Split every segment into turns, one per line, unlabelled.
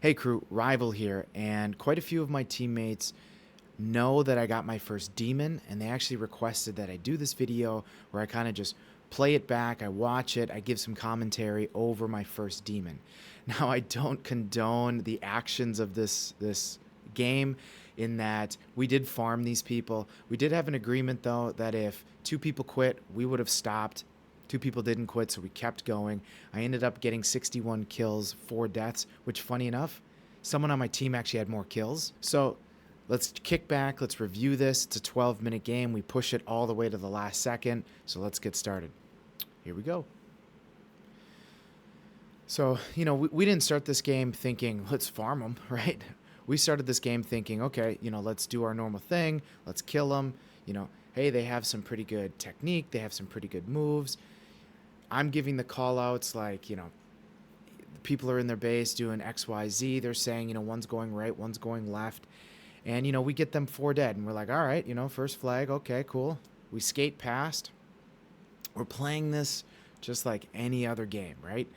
Hey crew, Rival here, and quite a few of my teammates know that I got my first demon, and they actually requested that I do this video where I kind of just play it back, I watch it, I give some commentary over my first demon. Now, I don't condone the actions of this game in that we did farm these people. We did have an agreement though that if two people quit, we would have stopped. Two people didn't quit, so we kept going. I ended up getting 61 kills, 4 deaths, which, funny enough, someone on my team actually had more kills. So let's kick back, let's review this. It's a 12-minute game. We push it all the way to the last second, so let's get started. Here we go. So, we didn't start this game thinking, let's farm them, right? We started this game thinking, okay, let's do our normal thing. Let's kill them. Hey, they have some pretty good technique. They have some pretty good moves. I'm giving the call outs like, people are in their base doing XYZ. They're saying, one's going right, one's going left. And, we get them 4 dead. And we're like, all right, first flag. Okay, cool. We skate past. We're playing this just like any other game, right?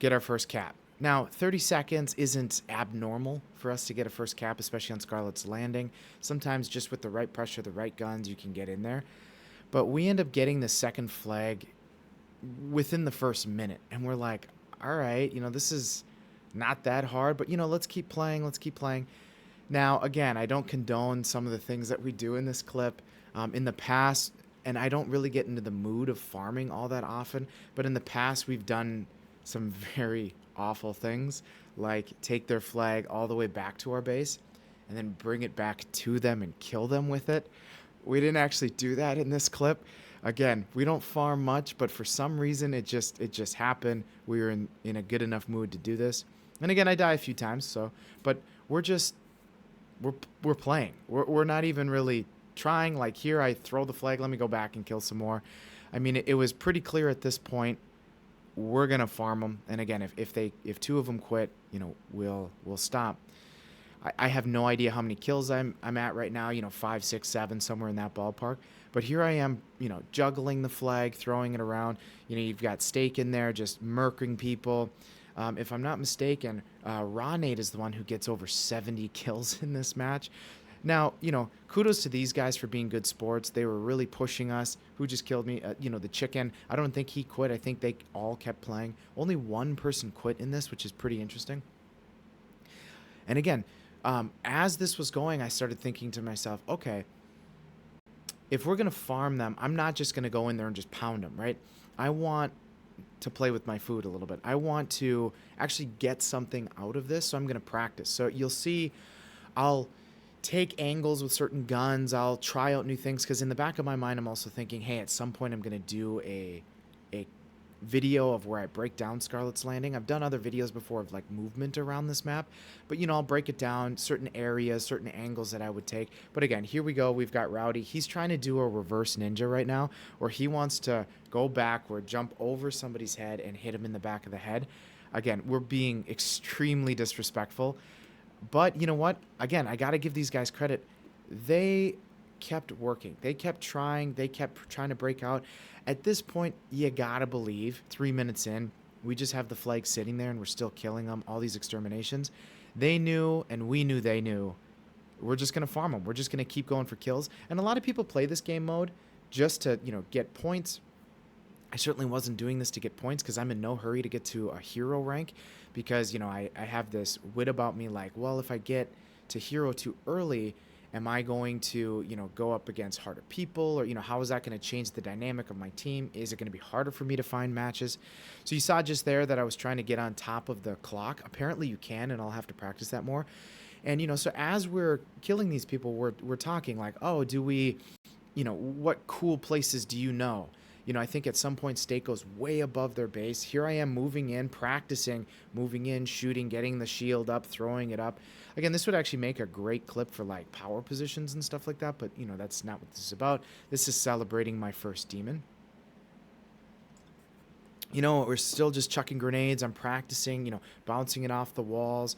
Get our first cap. Now, 30 seconds isn't abnormal for us to get a first cap, especially on Scarlet's Landing. Sometimes just with the right pressure, the right guns, you can get in there. But we end up getting the second flag within the first minute. And we're like, all right, this is not that hard, but, let's keep playing. Let's keep playing. Now, again, I don't condone some of the things that we do in this clip. In the past, and I don't really get into the mood of farming all that often, but in the past, we've done some very awful things, like take their flag all the way back to our base and then bring it back to them and kill them with it. We didn't actually do that in this clip. Again, we don't farm much, but for some reason it just happened. We were in a good enough mood to do this. And again, I die a few times, so but we're playing. We're not even really trying. Like here, I throw the flag. Let me go back and kill some more. I mean, it was pretty clear at this point. We're gonna farm them. And again, if 2 of them quit, we'll stop. I have no idea how many kills I'm at right now, 5, 6, 7, somewhere in that ballpark. But here I am, juggling the flag, throwing it around. You've got Stake in there just murking people. If I'm not mistaken, Ronade is the one who gets over 70 kills in this match. Now, kudos to these guys for being good sports. They were really pushing us. Who just killed me? The chicken. I don't think he quit. I think they all kept playing. Only one person quit in this, which is pretty interesting. And again, as this was going, I started thinking to myself, okay, if we're going to farm them, I'm not just going to go in there and just pound them, right? I want to play with my food a little bit. I want to actually get something out of this, so I'm going to practice. So you'll see I'll take angles with certain guns. I'll try out new things because in the back of my mind, I'm also thinking, hey, at some point I'm going to do a video of where I break down Scarlet's Landing. I've done other videos before of like movement around this map, but I'll break it down, certain areas, certain angles that I would take. But again, here we go. We've got Rowdy. He's trying to do a reverse ninja right now, where he wants to go backward, jump over somebody's head and hit him in the back of the head. Again, we're being extremely disrespectful, but you know what? Again, I got to give these guys credit. They kept working. They kept trying. They kept trying to break out. At this point, you gotta believe, 3 minutes in, we just have the flag sitting there and we're still killing them, all these exterminations. They knew, and we knew they knew, we're just gonna farm them. We're just gonna keep going for kills. And a lot of people play this game mode just to, get points. I certainly wasn't doing this to get points because I'm in no hurry to get to a hero rank because, I have this wit about me like, well, if I get to hero too early, am I going to, go up against harder people? Or, how is that going to change the dynamic of my team? Is it going to be harder for me to find matches? So you saw just there that I was trying to get on top of the clock. Apparently you can, and I'll have to practice that more. And, so as we're killing these people, we're talking like, oh, do we, what cool places do you know? I think at some point Stake goes way above their base. Here I am moving in, practicing, moving in, shooting, getting the shield up, throwing it up. Again, this would actually make a great clip for like power positions and stuff like that, but that's not what this is about. This is celebrating my first demon. We're still just chucking grenades. I'm practicing, bouncing it off the walls.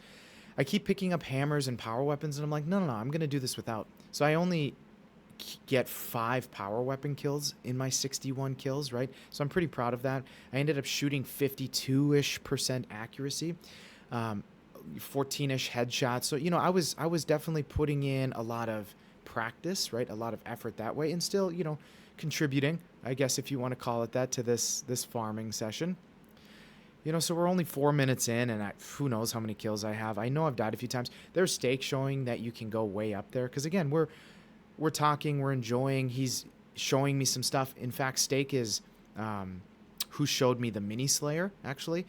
I keep picking up hammers and power weapons, and I'm like, no, I'm going to do this without. So I only get 5 power weapon kills in my 61 kills, right? So I'm pretty proud of that. I ended up shooting 52-ish% accuracy. 14-ish headshots. So, I was definitely putting in a lot of practice, right? A lot of effort that way, and still, contributing, I guess if you want to call it that, to this farming session. So we're only 4 minutes in, and who knows how many kills I have. I know I've died a few times. There's Steak showing that you can go way up there, because again, we're talking, we're enjoying. He's showing me some stuff. In fact, Steak is who showed me the mini Slayer, actually,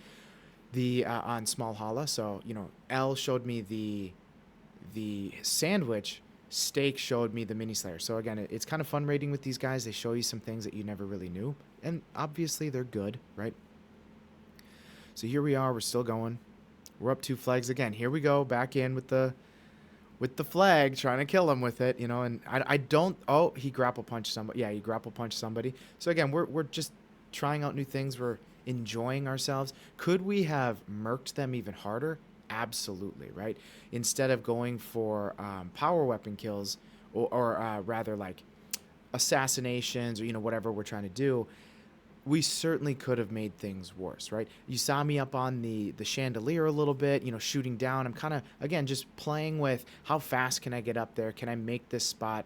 the on Small Hala. So L showed me the sandwich. Steak showed me the mini Slayer. So again, it's kind of fun raiding with these guys. They show you some things that you never really knew, and obviously they're good, right? So here we are. We're still going. We're up 2 flags again. Here we go, back in with the flag, trying to kill him with it, and I don't. Oh, he grapple punched somebody. Yeah, he grapple punched somebody. So again, we're just trying out new things. We're enjoying ourselves. Could we have murked them even harder? Absolutely, right? Instead of going for power weapon kills, or rather like assassinations, or whatever we're trying to do, we certainly could have made things worse, right? You saw me up on the chandelier a little bit, shooting down. I'm kind of, again, just playing with how fast can I get up there? Can I make this spot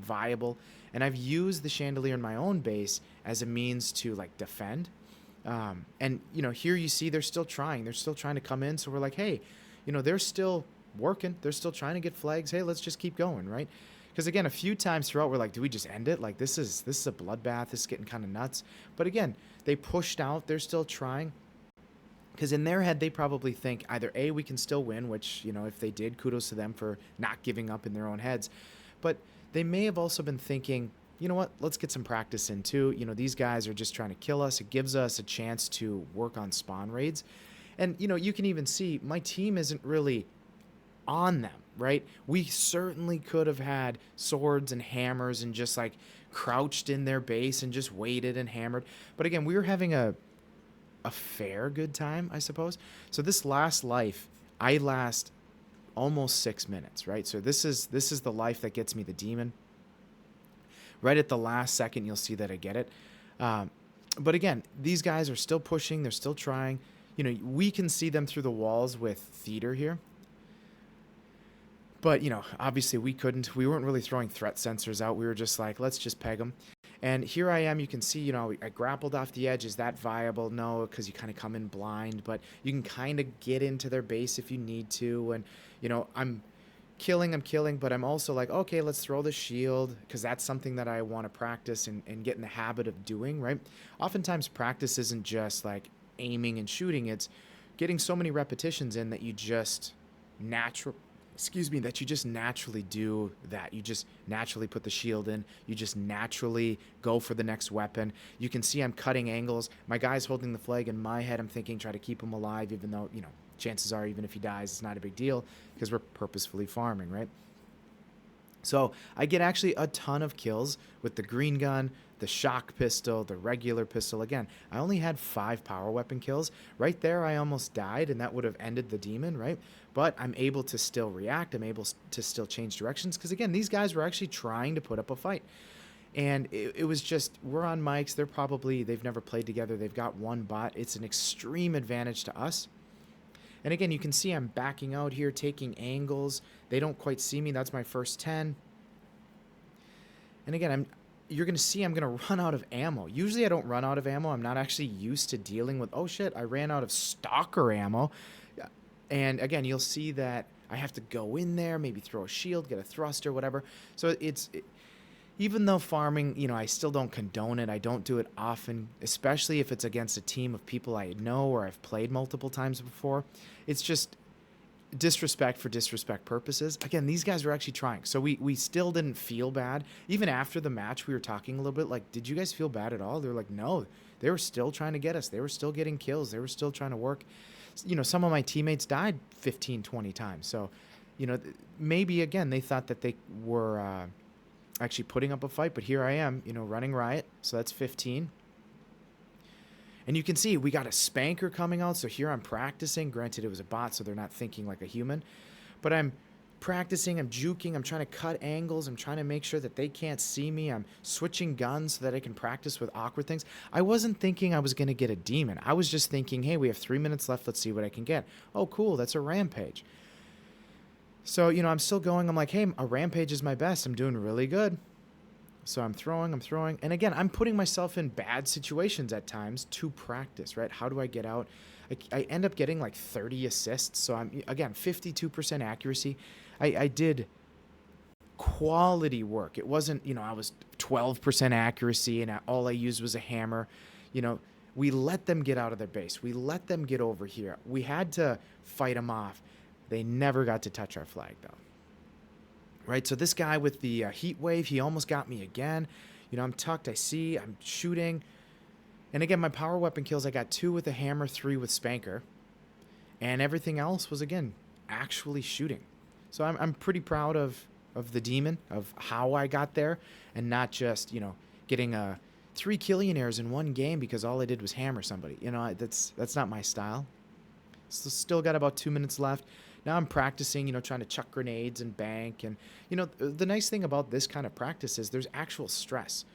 viable? And I've used the chandelier in my own base as a means to like defend. And here you see they're still trying. They're still trying to come in. So we're like, hey, they're still working. They're still trying to get flags. Hey, let's just keep going, right? Because again, a few times throughout, we're like, do we just end it? Like, this is a bloodbath. This is getting kind of nuts. But again, they pushed out. They're still trying. Because in their head, they probably think either A, we can still win, which, if they did, kudos to them for not giving up in their own heads. But they may have also been thinking, you know what, let's get some practice in too. These guys are just trying to kill us. It gives us a chance to work on spawn raids. And, you can even see my team isn't really on them, right? We certainly could have had swords and hammers and just like crouched in their base and just waited and hammered. But again, we were having a fair good time, I suppose. So this last life, I last almost 6 minutes, right? So this is the life that gets me the demon. Right at the last second, you'll see that I get it. But again, these guys are still pushing. They're still trying. We can see them through the walls with theater here. But, obviously we couldn't. We weren't really throwing threat sensors out. We were just like, let's just peg them. And here I am. You can see, I grappled off the edge. Is that viable? No, because you kind of come in blind. But you can kind of get into their base if you need to. And, I'm killing, but I'm also like, okay, let's throw the shield, because that's something that I want to practice and get in the habit of doing, right? Oftentimes practice isn't just like aiming and shooting. It's getting so many repetitions in that you just naturally do that. You just naturally put the shield in. You just naturally go for the next weapon. You can see I'm cutting angles. My guy's holding the flag. In my head, I'm thinking, try to keep him alive, even though, chances are, even if he dies, it's not a big deal because we're purposefully farming, right? So I get actually a ton of kills with the green gun, the shock pistol, the regular pistol. Again, I only had 5 power weapon kills. Right there, I almost died, and that would have ended the demon, right? But I'm able to still react. I'm able to still change directions because, again, these guys were actually trying to put up a fight. And it was just, we're on mics. They've never played together. They've got one bot. It's an extreme advantage to us. And again, you can see I'm backing out here, taking angles. They don't quite see me. That's my first 10. And again, you're going to see I'm going to run out of ammo. Usually I don't run out of ammo. I'm not actually used to dealing with, oh shit, I ran out of stalker ammo. And again, you'll see that I have to go in there, maybe throw a shield, get a thruster, whatever. So even though farming, I still don't condone it. I don't do it often, especially if it's against a team of people I know or I've played multiple times before. It's just disrespect for disrespect purposes. Again, these guys were actually trying. So we still didn't feel bad. Even after the match, we were talking a little bit like, did you guys feel bad at all? They were like, no. They were still trying to get us. They were still getting kills. They were still trying to work. Some of my teammates died 15, 20 times. So, maybe, again, they thought that they were actually putting up a fight. But here I am, running riot. So that's 15. And you can see we got a spanker coming out. So here I'm practicing. Granted, it was a bot, so they're not thinking like a human. But I'm practicing, I'm juking, I'm trying to cut angles, I'm trying to make sure that they can't see me, I'm switching guns so that I can practice with awkward things. I wasn't thinking I was going to get a demon. I was just thinking, hey, we have 3 minutes left, let's see what I can get. Oh, cool, that's a rampage. So, I'm still going, I'm like, hey, a rampage is my best, I'm doing really good. So I'm throwing, and again, I'm putting myself in bad situations at times to practice, right? How do I get out? I end up getting like 30 assists, so I'm, again, 52% accuracy. I did quality work. It wasn't, I was 12% accuracy and all I used was a hammer. You know, we let them get out of their base. We let them get over here. We had to fight them off. They never got to touch our flag, though. Right, so this guy with the heat wave, he almost got me again. I'm tucked, I see, I'm shooting. And again, my power weapon kills, I got 2 with a hammer, 3 with spanker. And everything else was, again, actually shooting. So I'm pretty proud of the demon, of how I got there, and not just, getting 3 killionaires in one game because all I did was hammer somebody. That's not my style. So still got about 2 minutes left. Now I'm practicing, trying to chuck grenades and bank. And, the nice thing about this kind of practice is there's actual stress.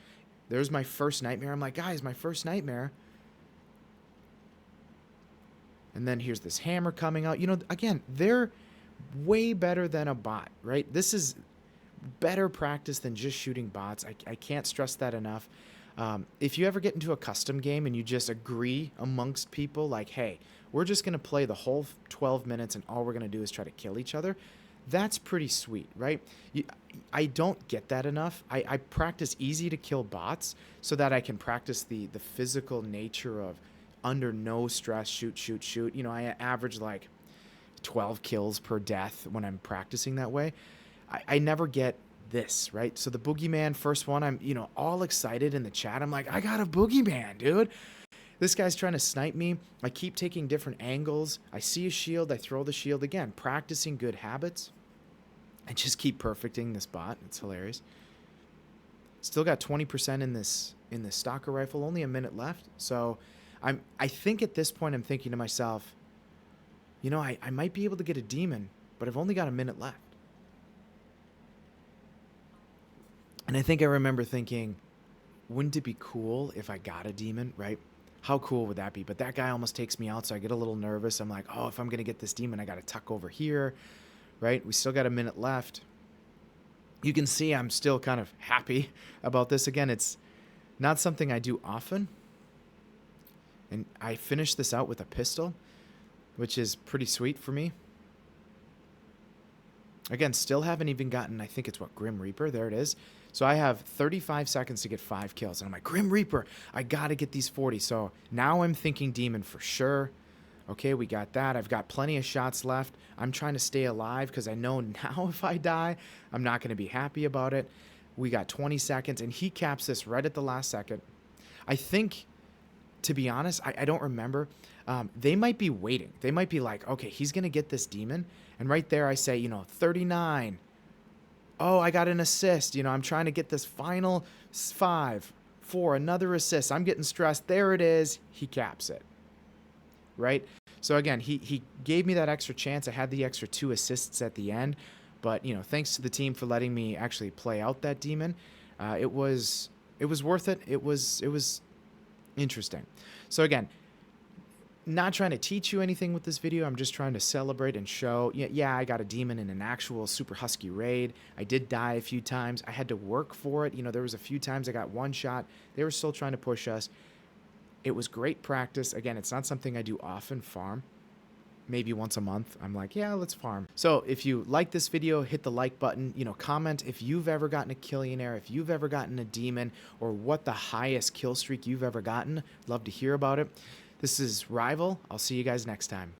There's my first nightmare. I'm like, guys, my first nightmare. And then here's this hammer coming out. Again, they're way better than a bot, right? This is better practice than just shooting bots. I can't stress that enough. If you ever get into a custom game and you just agree amongst people like, hey, we're just going to play the whole 12 minutes and all we're going to do is try to kill each other, that's pretty sweet, right? I don't get that enough. I practice easy to kill bots so that I can practice the physical nature of under no stress, shoot. I average like 12 kills per death when I'm practicing that way. I never get this, right? So the Boogyman, first one, I'm, all excited in the chat. I'm like, I got a Boogyman, dude. This guy's trying to snipe me. I keep taking different angles. I see a shield. I throw the shield again. Practicing good habits. I just keep perfecting this bot. It's hilarious. Still got 20% in this stalker rifle. Only a minute left. So I think at this point I'm thinking to myself, I might be able to get a demon, but I've only got a minute left. And I think I remember thinking, wouldn't it be cool if I got a demon, right? How cool would that be? But that guy almost takes me out, so I get a little nervous. I'm like, oh, if I'm going to get this demon, I got to tuck over here, right? We still got a minute left. You can see I'm still kind of happy about this. Again, it's not something I do often. And I finished this out with a pistol, which is pretty sweet for me. Again, still haven't even gotten, I think it's Grim Reaper. There it is. So I have 35 seconds to get 5 kills. And I'm like, Grim Reaper, I got to get these 40. So now I'm thinking demon for sure. Okay, we got that. I've got plenty of shots left. I'm trying to stay alive because I know now if I die, I'm not going to be happy about it. We got 20 seconds, and he caps this right at the last second. I think, to be honest, I don't remember. They might be waiting. They might be like, okay, he's going to get this demon. And right there I say, 39. Oh, I got an assist. I'm trying to get this final 5, 4, another assist. I'm getting stressed. There it is. He caps it. Right? So again, he gave me that extra chance. I had the extra 2 assists at the end. But, thanks to the team for letting me actually play out that demon. It was worth it. It was interesting. So again, not trying to teach you anything with this video. I'm just trying to celebrate and show, yeah, I got a demon in an actual Super Husky Raid. I did die a few times. I had to work for it. There was a few times I got one shot. They were still trying to push us. It was great practice. Again, it's not something I do often, farm. Maybe once a month. I'm like, yeah, let's farm. So if you like this video, hit the like button. Comment if you've ever gotten a killionaire, if you've ever gotten a demon, or what the highest kill streak you've ever gotten. Love to hear about it. This is Rival. I'll see you guys next time.